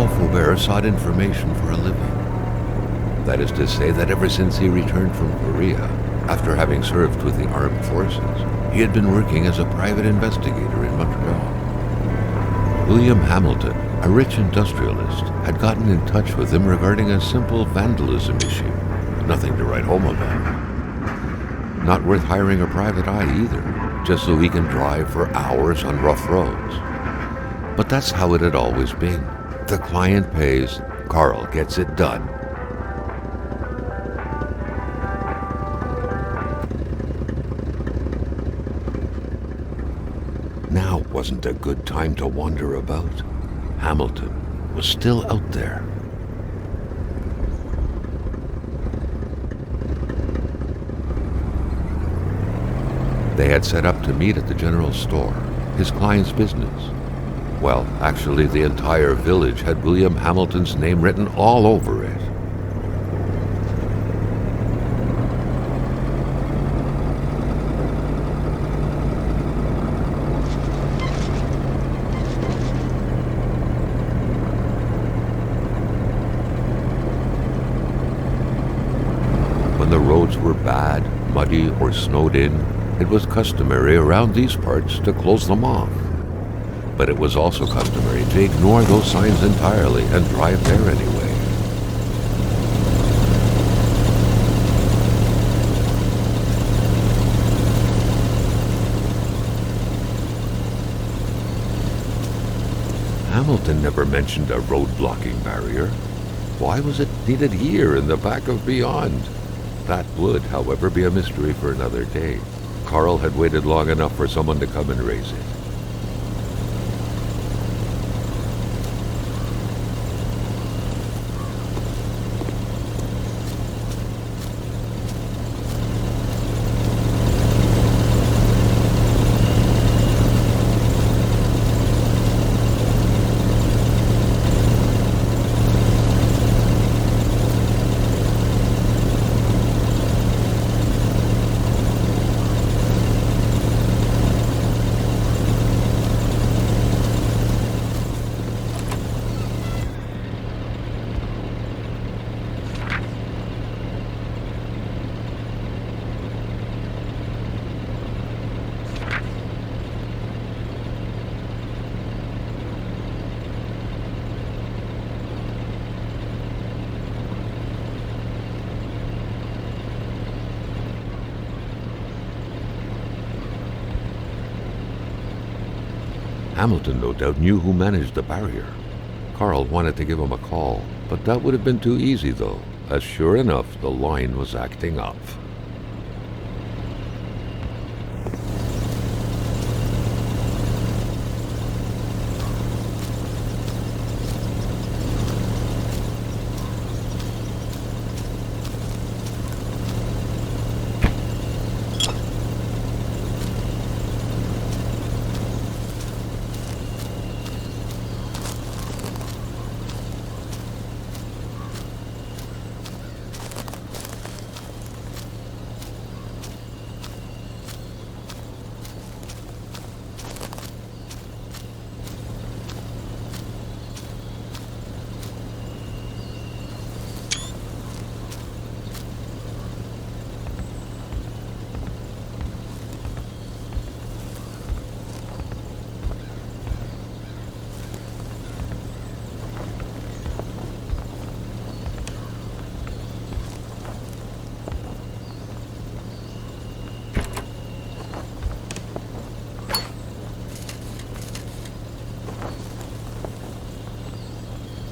Karl Faubert sought information for a living. That is to say that ever since he returned from Korea, after having served with the armed forces, he had been working as a private investigator in Montreal. William Hamilton, a rich industrialist, had gotten in touch with him regarding a simple vandalism issue. Nothing to write home about. Not worth hiring a private eye either, just so he can drive for hours on rough roads. But that's how it had always been. The client pays, Karl gets it done. Now wasn't a good time to wander about. Hamilton was still out there. They had set up to meet at the general store, his client's business. Well, actually, the entire village had William Hamilton's name written all over it. When the roads were bad, muddy, or snowed in, it was customary around these parts to close them off. But it was also customary to ignore those signs entirely and drive there anyway. Hamilton never mentioned a road-blocking barrier. Why was it needed here in the back of Beyond? That would, however, be a mystery for another day. Karl had waited long enough for someone to come and raise it. Hamilton no doubt knew who managed the barrier. Karl wanted to give him a call, but that would have been too easy though, as sure enough the line was acting up.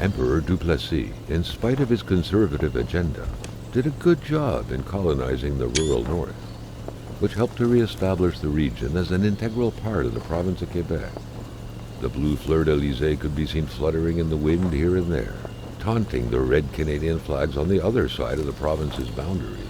Emperor Duplessis, in spite of his conservative agenda, did a good job in colonizing the rural north, which helped to re-establish the region as an integral part of the province of Quebec. The blue fleur-de-lis could be seen fluttering in the wind here and there, taunting the red Canadian flags on the other side of the province's boundaries.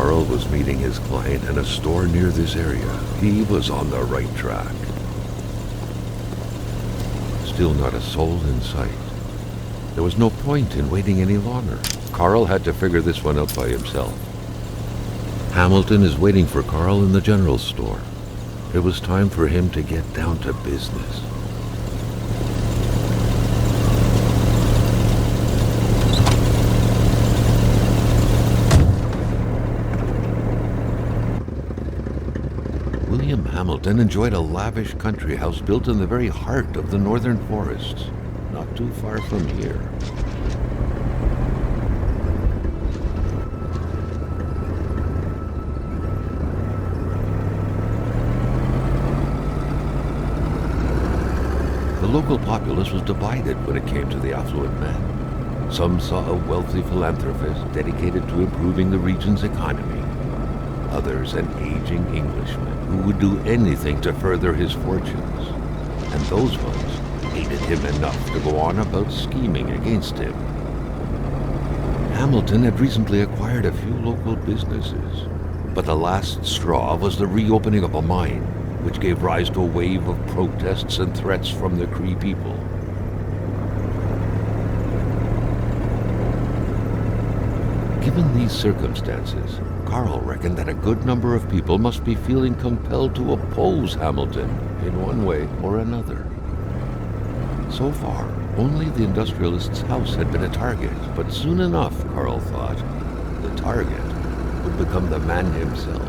Carl was meeting his client in a store near this area, he was on the right track. Still not a soul in sight. There was no point in waiting any longer. Carl had to figure this one out by himself. Hamilton is waiting for Carl in the general store. It was time for him to get down to business. William Hamilton enjoyed a lavish country house built in the very heart of the northern forests, not too far from here. The local populace was divided when it came to the affluent man. Some saw a wealthy philanthropist dedicated to improving the region's economy. Others an aging Englishman who would do anything to further his fortunes. And those ones hated him enough to go on about scheming against him. Hamilton had recently acquired a few local businesses, but the last straw was the reopening of a mine, which gave rise to a wave of protests and threats from the Cree people. Given these circumstances, Carl reckoned that a good number of people must be feeling compelled to oppose Hamilton in one way or another. So far, only the industrialist's house had been a target, but soon enough, Carl thought, the target would become the man himself.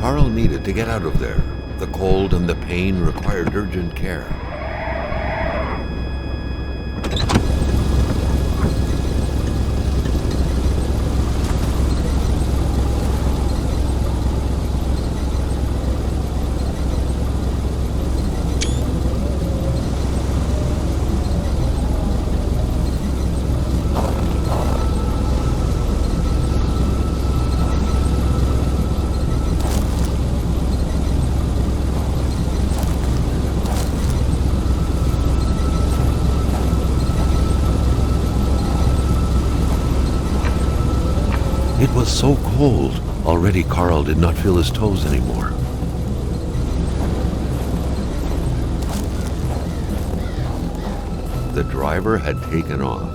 Carl needed to get out of there. The cold and the pain required urgent care. It was so cold. Already Carl did not feel his toes anymore. The driver had taken off.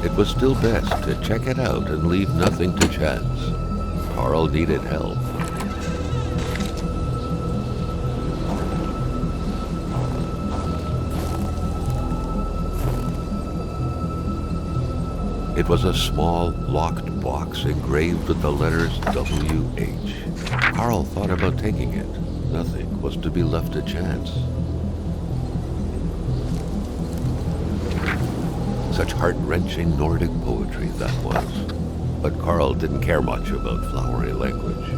It was still best to check it out and leave nothing to chance. Carl needed help. It was a small, locked box engraved with the letters WH. Carl thought about taking it. Nothing was to be left to chance. Such heart-wrenching Nordic poetry that was. But Carl didn't care much about flowery language.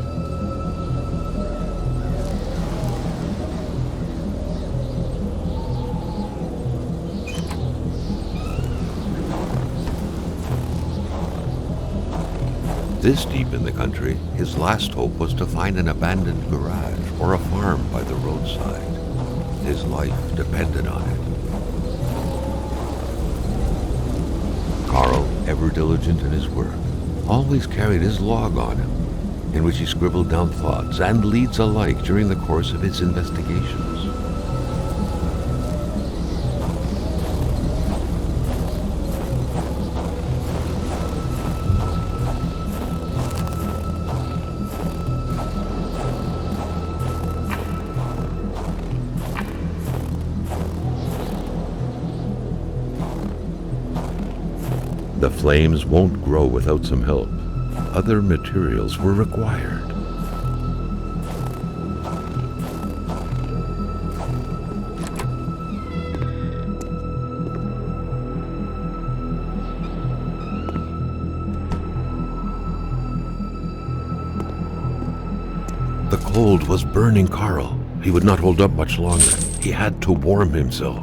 This deep in the country, his last hope was to find an abandoned garage or a farm by the roadside. His life depended on it. Carl, ever diligent in his work, always carried his log on him, in which he scribbled down thoughts and leads alike during the course of his investigations. The flames won't grow without some help. Other materials were required. cold was burning Carl. He would not hold up much longer. He had to warm himself.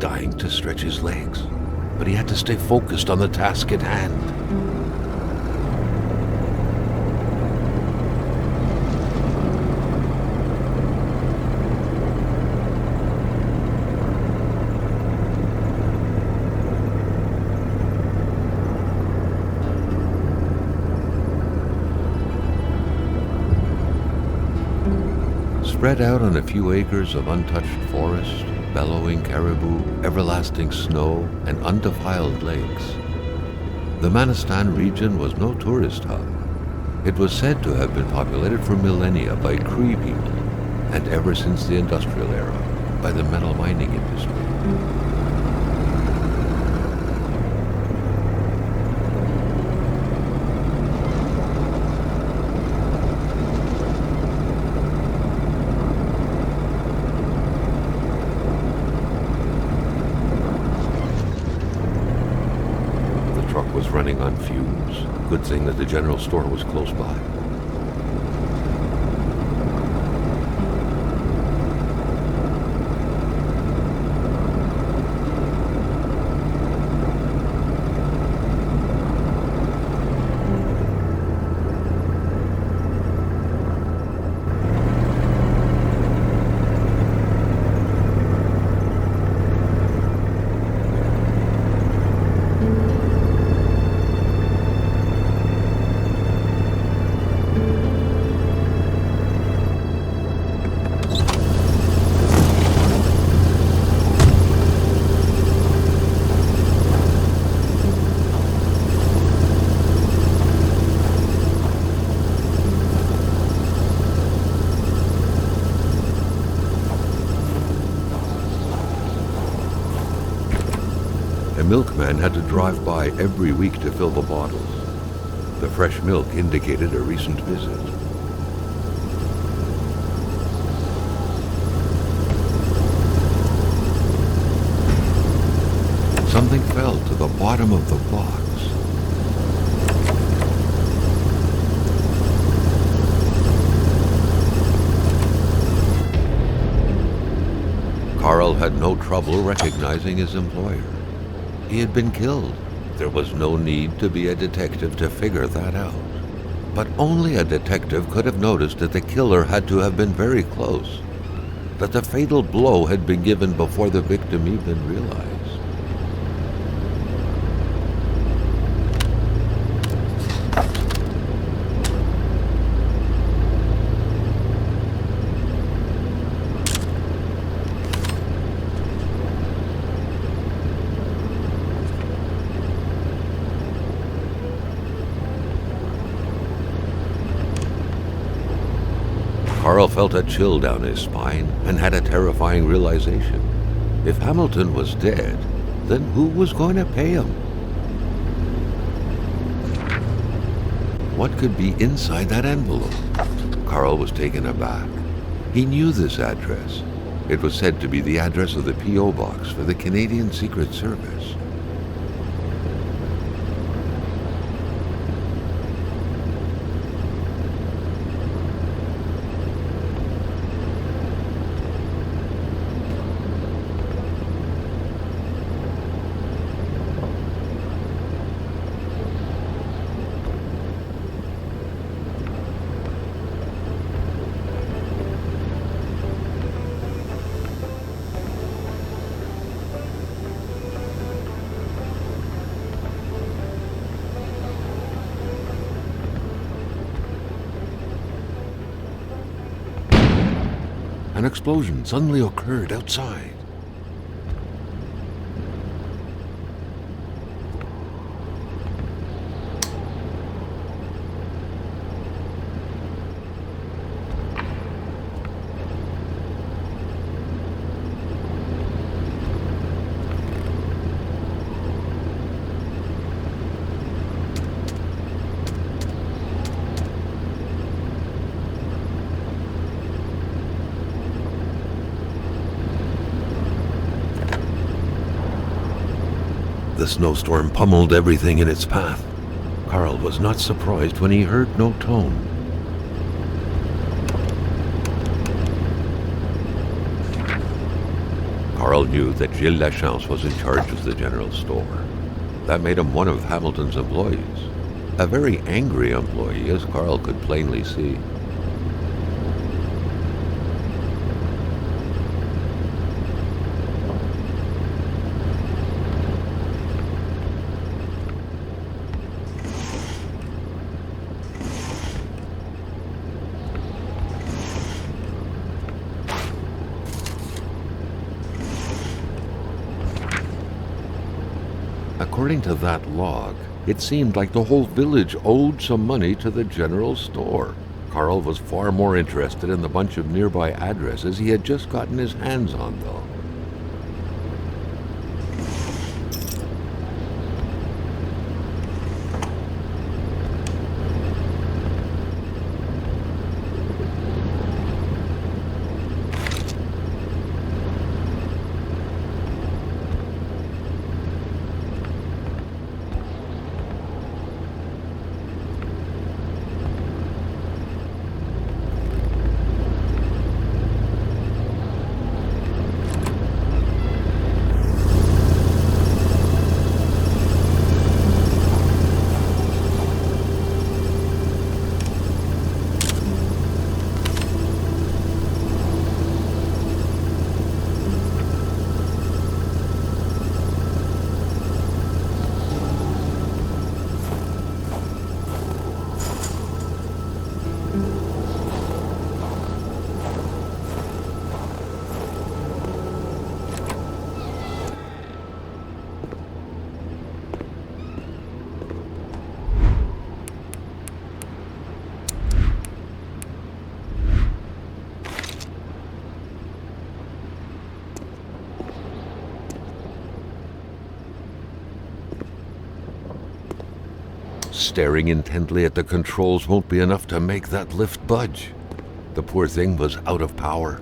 dying to stretch his legs, but he had to stay focused on the task at hand. Spread out on a few acres of untouched forest, bellowing caribou, everlasting snow, and undefiled lakes, the Manistan region was no tourist hub. It was said to have been populated for millennia by Cree people, and ever since the industrial era, by the metal mining industry. Was running on fumes. Good thing that the general store was close by. A milkman had to drive by every week to fill the bottles. The fresh milk indicated a recent visit. Something fell to the bottom of the box. Carl had no trouble recognizing his employer. He had been killed. There was no need to be a detective to figure that out. But only a detective could have noticed that the killer had to have been very close, that the fatal blow had been given before the victim even realized. Carl felt a chill down his spine and had a terrifying realization. If Hamilton was dead, then who was going to pay him? What could be inside that envelope? Carl was taken aback. He knew this address. It was said to be the address of the P.O. box for the Canadian Secret Service. An explosion suddenly occurred outside. The snowstorm pummeled everything in its path. Carl was not surprised when he heard no tone. Carl knew that Gilles Lachance was in charge of the general store. That made him one of Hamilton's employees. A very angry employee, as Carl could plainly see. According to that log, it seemed like the whole village owed some money to the general store. Carl was far more interested in the bunch of nearby addresses he had just gotten his hands on, though. Staring intently at the controls won't be enough to make that lift budge. The poor thing was out of power.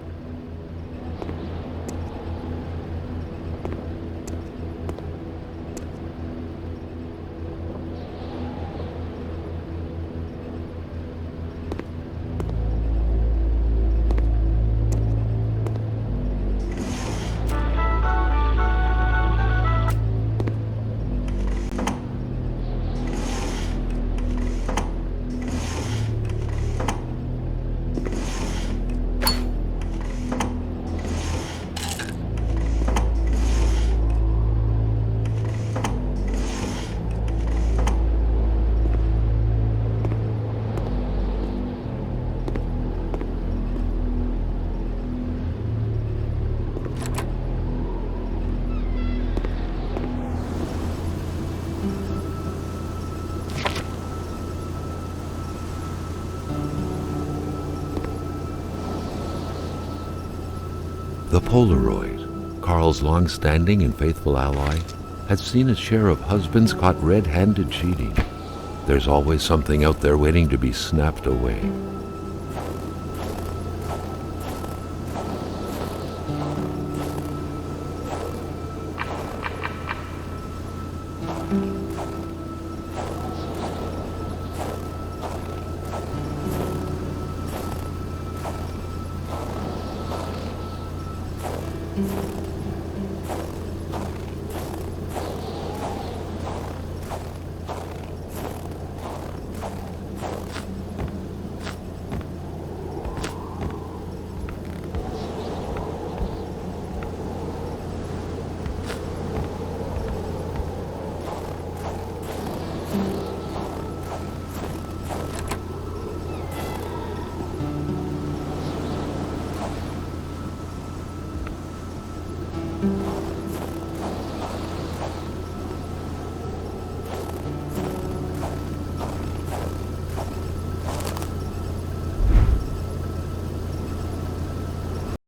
The Polaroid, Carl's long-standing and faithful ally, had seen its share of husbands caught red-handed cheating. There's always something out there waiting to be snapped away.